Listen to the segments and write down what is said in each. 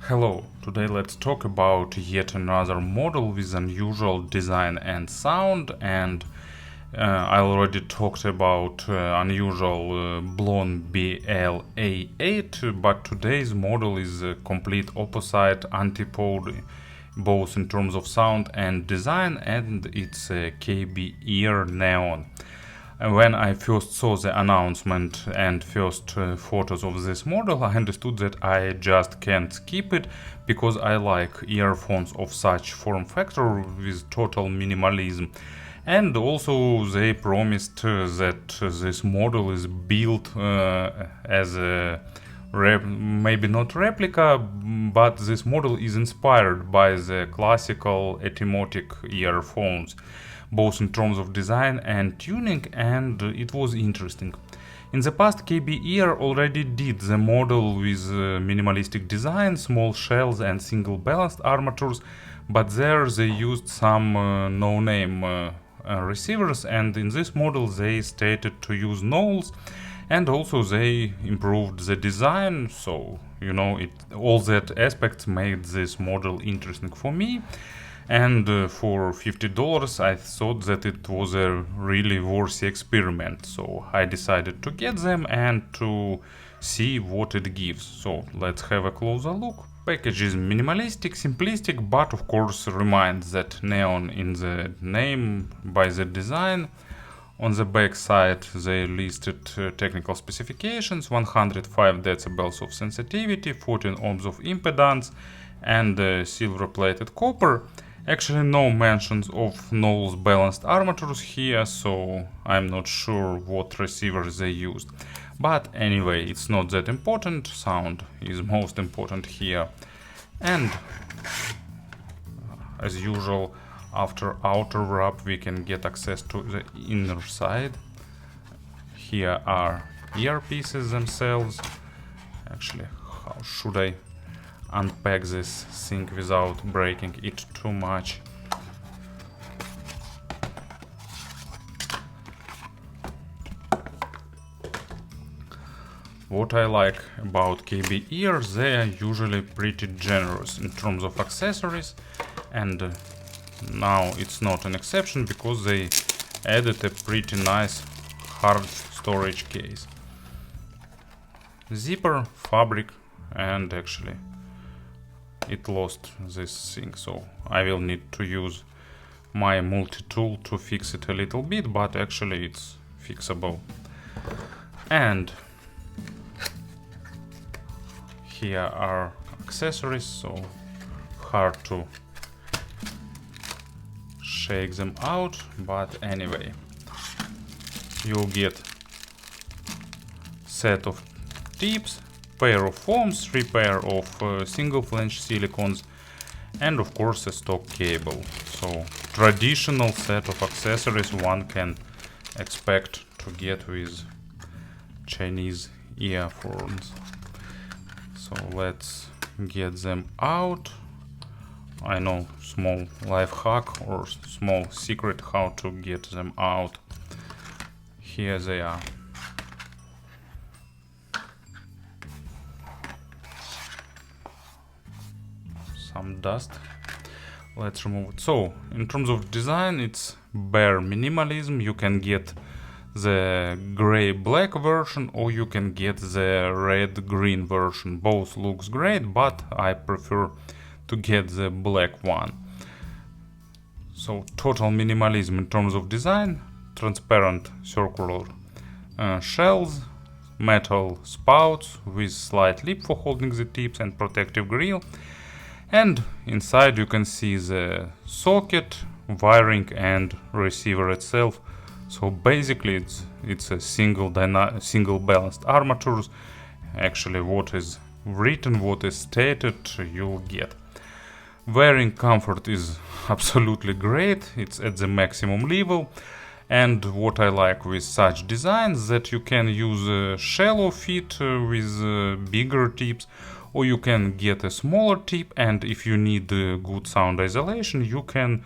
Hello, today let's talk about yet another model with unusual design and sound, and I already talked about unusual Blonde BLA8, but today's model is a complete opposite antipode, both in terms of sound and design, and it's a KB Ear Neon. When I first saw the announcement and first photos of this model, I understood that I just can't skip it because I like earphones of such form factor with total minimalism. And also they promised that this model is built as a maybe not replica, but this model is inspired by the classical etymotic earphones, both in terms of design and tuning, and it was interesting. In the past, KB Ear already did the model with minimalistic design, small shells and single balanced armatures, but there they used some no-name receivers, and in this model they stated to use nulls, and also they improved the design, so all that aspects made this model interesting for me. And for $50 I thought that it was a really worthy experiment, so I decided to get them and to see what it gives. So let's have a closer look. Package is minimalistic, simplistic, but of course reminds that neon in the name by the design. On the back side they listed technical specifications: 105 decibels of sensitivity, 14 ohms of impedance, and silver plated copper. Actually no mentions of nulls balanced armatures here, so I'm not sure what receivers they used. But anyway, it's not that important, sound is most important here. And as usual, after outer wrap we can get access to the inner side. Here are earpieces themselves. Actually, how should I unpack this thing without breaking it too much? What I like about KB ears, they are usually pretty generous in terms of accessories, and now it's not an exception because they added a pretty nice hard storage case. Zipper, fabric, and actually it lost this thing, so I will need to use my multi-tool to fix it a little bit, but actually it's fixable. And here are accessories, so hard to shake them out, but anyway, you'll get set of tips, pair of foams, 3 pair of single flange silicons, and of course a stock cable. So traditional set of accessories one can expect to get with Chinese earphones. So let's get them out. I know small life hack or small secret how to get them out. Here they are. Some dust. Let's remove it. So in terms of design, it's bare minimalism. You can get the gray black version or you can get the red green version. Both looks great, but I prefer to get the black one. So total minimalism in terms of design: transparent circular shells, metal spouts with slight lip for holding the tips, and protective grill. And inside you can see the socket, wiring, and receiver itself. So basically it's a single balanced armatures. Actually what is written, what is stated, you'll get. Wearing comfort is absolutely great, it's at the maximum level. And what I like with such designs, that you can use a shallow fit with bigger tips, or you can get a smaller tip, and if you need good sound isolation, you can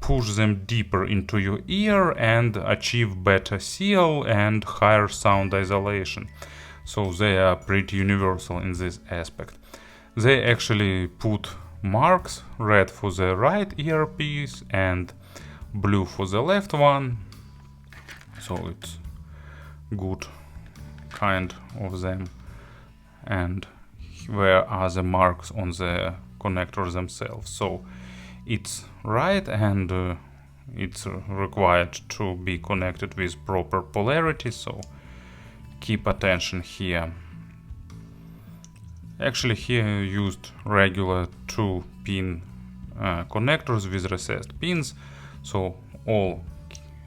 push them deeper into your ear and achieve better seal and higher sound isolation. So they are pretty universal in this aspect. They actually put marks, red for the right earpiece and blue for the left one, so it's good kind of them. And where are the marks on the connectors themselves? So it's right, and it's required to be connected with proper polarity, so keep attention here. Actually here I used regular 2-pin connectors with recessed pins, so all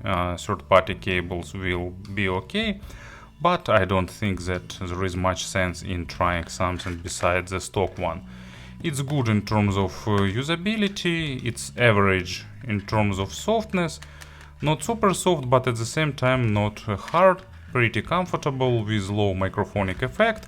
third-party cables will be okay, but I don't think that there is much sense in trying something besides the stock one. It's good in terms of usability, it's average in terms of softness, not super soft, but at the same time not hard, pretty comfortable with low microphonic effect.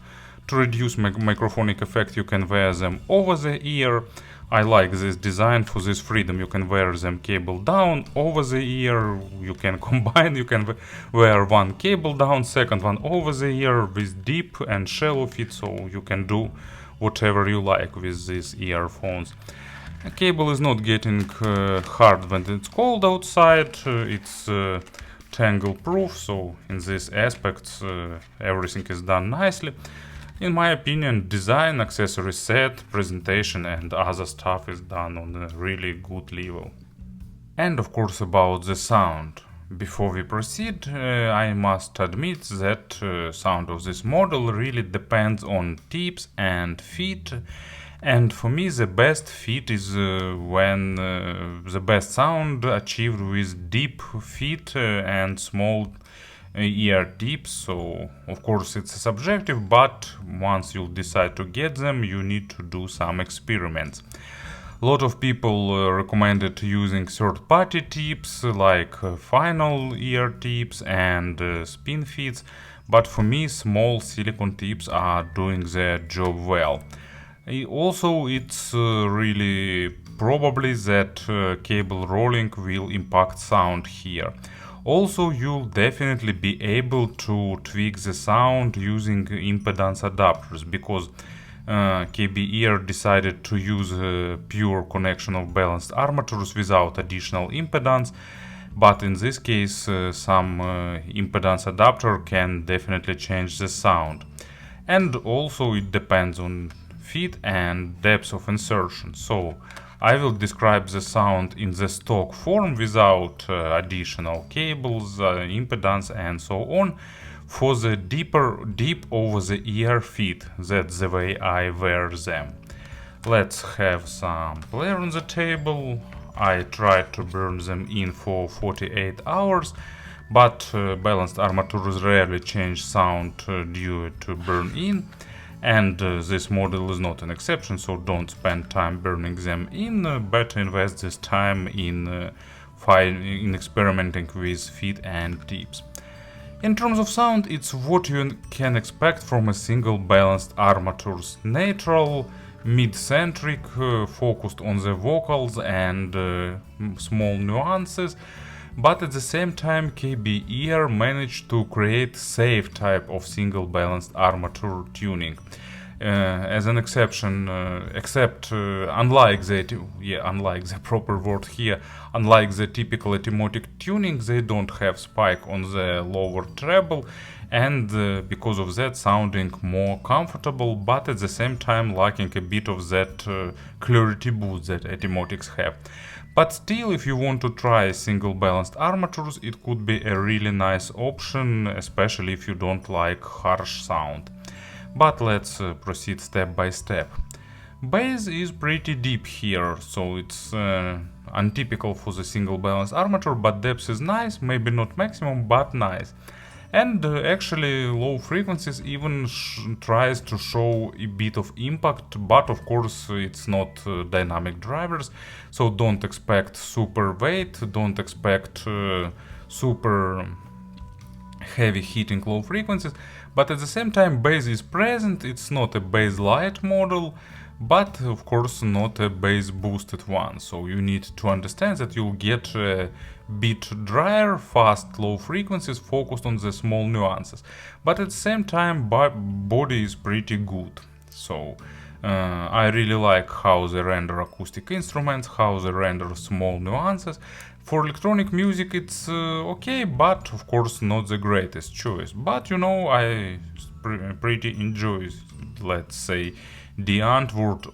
To reduce microphonic effect you can wear them over the ear. I like this design for this freedom. You can wear them cable down, over the ear, you can combine, you can wear one cable down, second one over the ear with deep and shallow fit, so you can do whatever you like with these earphones. A cable is not getting hard when it's cold outside, it's tangle proof, so in these aspects everything is done nicely. In my opinion, design, accessory set, presentation and other stuff is done on a really good level. And of course about the sound. Before we proceed, I must admit that sound of this model really depends on tips and fit. And for me the best fit is when the best sound achieved with deep fit and small ear tips. So of course it's subjective, but once you decide to get them you need to do some experiments. A lot of people recommended using third-party tips like final ear tips and spin fits, but for me small silicone tips are doing their job well. Also it's really probably that cable rolling will impact sound here. Also, you'll definitely be able to tweak the sound using impedance adapters, because KB Ear decided to use a pure connection of balanced armatures without additional impedance, but in this case some impedance adapter can definitely change the sound. And also it depends on fit and depth of insertion. So I will describe the sound in the stock form without additional cables, impedance and so on. For the deep over the ear fit, that's the way I wear them. Let's have some player on the table. I tried to burn them in for 48 hours, but balanced armatures rarely change sound due to burn in. And this model is not an exception, so don't spend time burning them in, better invest this time in experimenting with fit and tips. In terms of sound, it's what you can expect from a single balanced armatures. Neutral, mid-centric, focused on the vocals and small nuances. But at the same time KB Ear managed to create safe type of single balanced armature tuning. As an exception, unlike the proper word here, unlike the typical etymotic tuning, they don't have spike on the lower treble, and because of that sounding more comfortable, but at the same time lacking a bit of that clarity boost that etymotics have. But still, if you want to try single balanced armatures, it could be a really nice option, especially if you don't like harsh sound. But let's proceed step by step. Bass is pretty deep here, so it's untypical for the single balanced armature, but depth is nice, maybe not maximum, but nice. And actually low frequencies even tries to show a bit of impact, but of course it's not dynamic drivers, so don't expect super weight, don't expect super heavy hitting low frequencies, but at the same time bass is present. It's not a bass light model, but of course not a bass boosted one, so you need to understand that you'll get a bit drier, fast low frequencies focused on the small nuances, but at the same time body is pretty good. So I really like how they render acoustic instruments, how they render small nuances. For electronic music it's okay, but of course not the greatest choice. But you know, I pretty enjoy, let's say, the Antwoord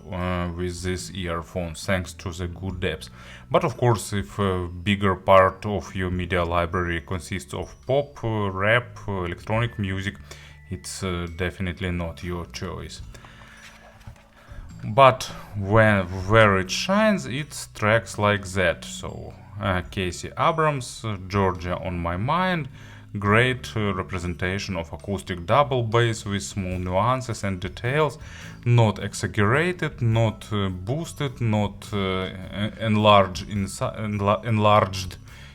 with these earphones, thanks to the good depth. But of course, if a bigger part of your media library consists of pop, rap, electronic music, it's definitely not your choice. But where it shines, it's tracks like that. So Casey Abrams, Georgia on My Mind, great representation of acoustic double bass with small nuances and details, not exaggerated, not boosted, not enlarged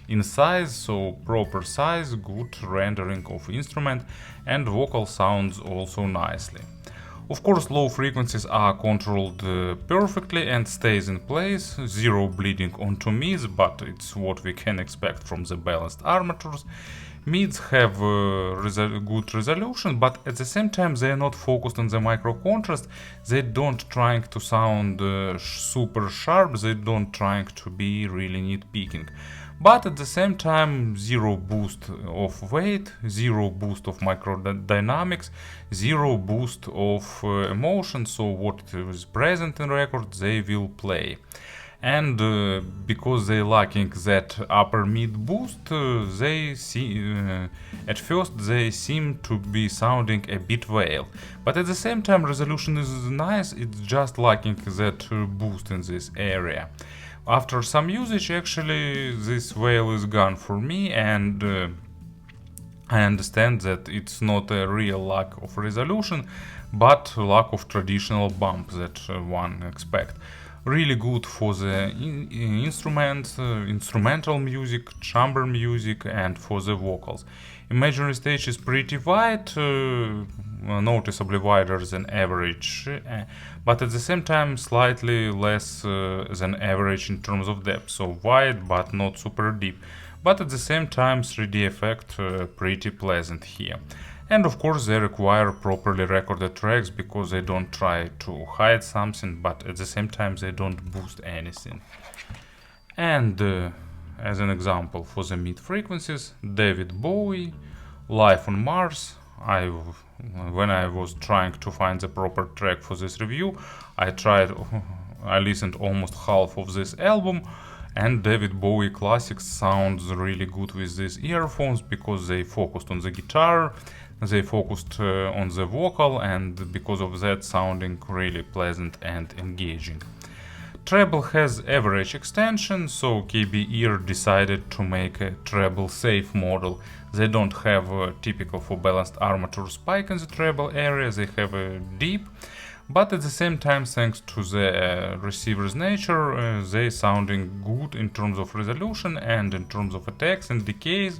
in size, so proper size, good rendering of instrument, and vocal sounds also nicely. Of course, low frequencies are controlled perfectly and stays in place, zero bleeding onto mids, but it's what we can expect from the balanced armatures. Mids have good resolution, but at the same time they are not focused on the micro contrast. They don't trying to sound super sharp, they don't trying to be really nitpicking. But at the same time, zero boost of weight, zero boost of microdynamics, zero boost of emotion, so what is present in record they will play. And because they lacking that upper mid boost, they see at first they seem to be sounding a bit veiled. But at the same time, resolution is nice, it's just lacking that boost in this area. After some usage, actually, this veil is gone for me, and I understand that it's not a real lack of resolution, but lack of traditional bump that one expect. Really good for the instrumental music, chamber music, and for the vocals. Imaginary stage is pretty wide, noticeably wider than average, but at the same time slightly less than average in terms of depth, so wide but not super deep. But at the same time 3D effect pretty pleasant here. And of course they require properly recorded tracks because they don't try to hide something, but at the same time they don't boost anything. And as an example for the mid frequencies, David Bowie, Life on Mars. When I was trying to find the proper track for this review, I listened almost half of this album, and David Bowie classics sounds really good with these earphones because they focused on the guitar, they focused on the vocal, and because of that sounding really pleasant and engaging. Treble has average extension, so KB Ear decided to make a treble safe model. They don't have a typical for balanced armature spike in the treble area, they have a deep, but at the same time, thanks to the receiver's nature, they sounding good in terms of resolution and in terms of attacks and decays.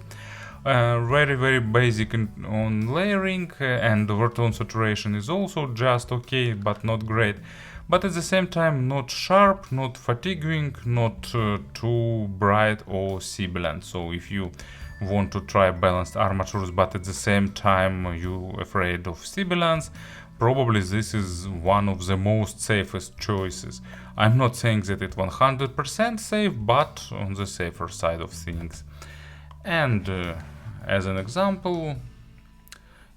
Very basic on layering, and overtone saturation is also just okay, but not great. But at the same time, not sharp, not fatiguing, not too bright or sibilant. So if you want to try balanced armatures, but at the same time you're afraid of sibilance, probably this is one of the most safest choices. I'm not saying that it's 100% safe, but on the safer side of things. And as an example,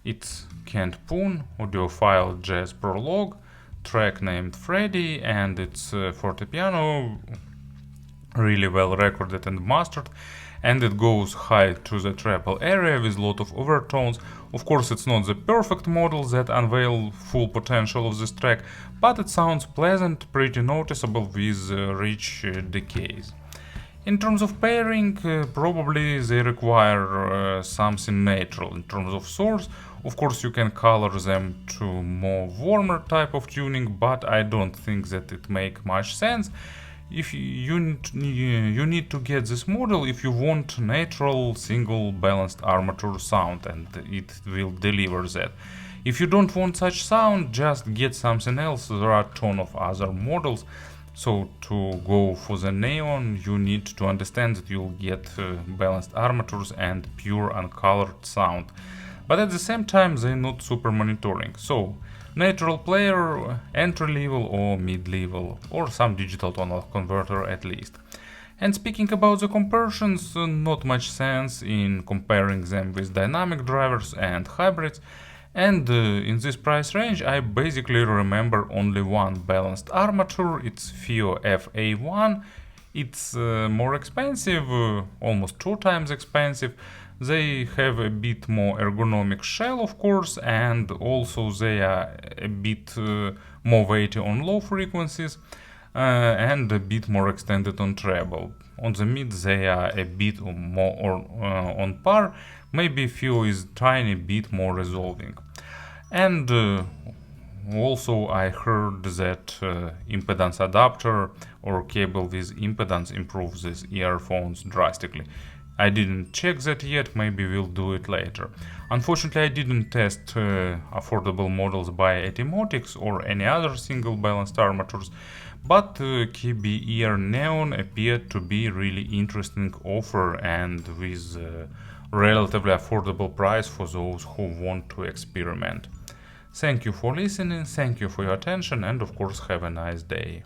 it's Kent Poon audiophile jazz prologue, track named Freddie, and it's fortepiano, really well recorded and mastered, and it goes high to the treble area with a lot of overtones. Of course, it's not the perfect model that unveil full potential of this track, but it sounds pleasant, pretty noticeable with rich decays. In terms of pairing, probably they require something natural in terms of source. Of course, you can color them to more warmer type of tuning, but I don't think that it make much sense. If you need to get this model if you want natural single balanced armature sound, and it will deliver that. If you don't want such sound, just get something else. There are a ton of other models. So to go for the neon, you need to understand that you'll get balanced armatures and pure uncolored sound. but at the same time they're not super monitoring. So natural player, entry level or mid level, or some digital tonal converter at least. And speaking about the comparisons, not much sense in comparing them with dynamic drivers and hybrids. And in this price range I basically remember only one balanced armature, it's FIO FA1. It's more expensive, almost 2 times expensive. They have a bit more ergonomic shell, of course, and also they are a bit more weighty on low frequencies and a bit more extended on treble. On the mid they are a bit more on par, maybe FIO is tiny bit more resolving. And also I heard that impedance adapter or cable with impedance improves these earphones drastically. I didn't check that yet, maybe we'll do it later. Unfortunately I didn't test affordable models by Etymotix or any other single balanced armatures, but KBR Neon appeared to be really interesting offer and with relatively affordable price for those who want to experiment. Thank you for listening, thank you for your attention, and of course have a nice day.